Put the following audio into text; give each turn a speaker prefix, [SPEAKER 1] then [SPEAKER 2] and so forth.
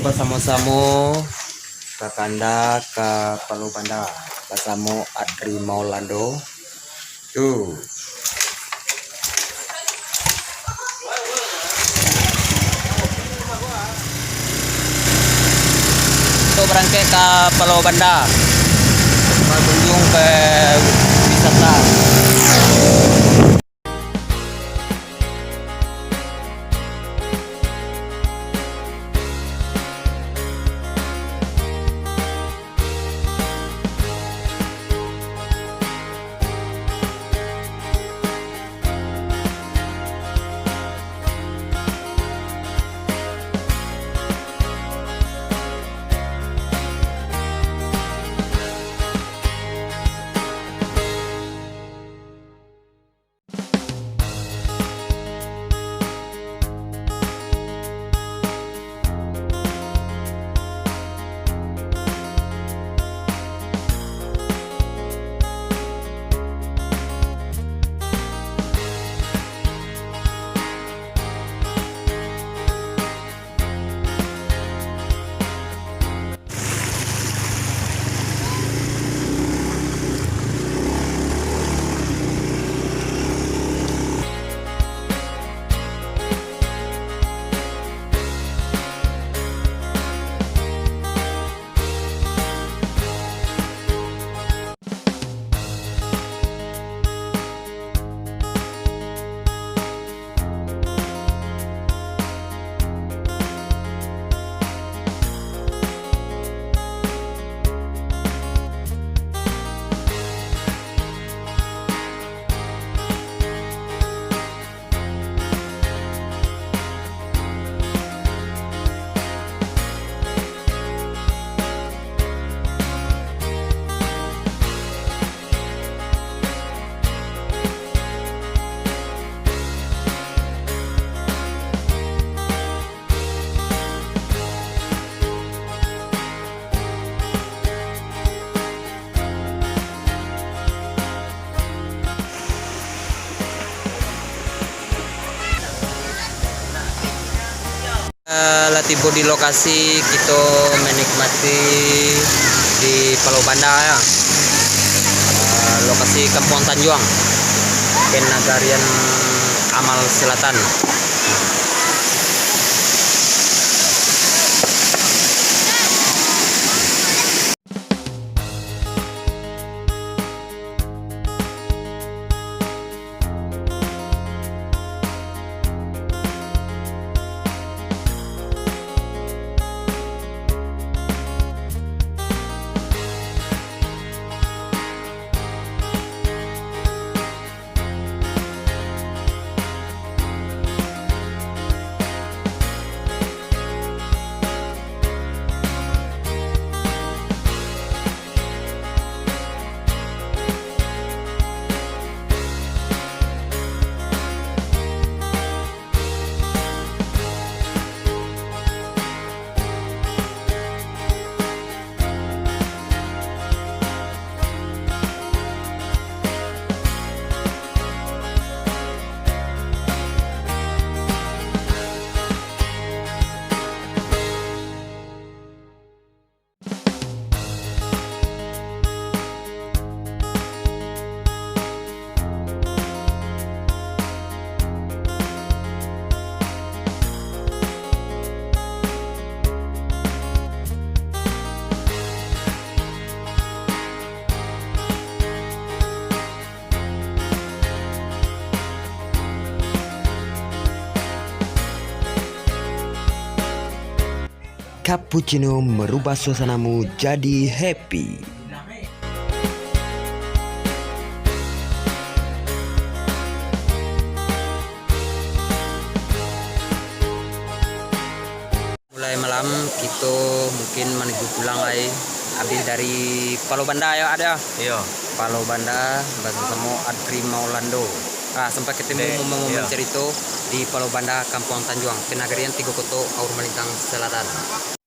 [SPEAKER 1] bersama-sama Kakanda ke Palu Banda bersama Adri Maulando. Tuh. Itu berangkat ke Palu Banda. Berkunjung ke wisata. Tiba di lokasi kita menikmati di Palu Banda ya. Lokasi Kampung Tanjuang, Nagarian Amal Selatan. Cappuccino merubah suasanamu jadi happy. Mulai malam kita mungkin menuju pulang lagi. Habis dari Palu Banda ya ada. Iya. Palu Banda bersama Adri Maulando. Sampai ketemu momen cerita di Palu Banda Kampung Tanjuang, Kenagarian 3 Koto Kaur Melintang Selatan.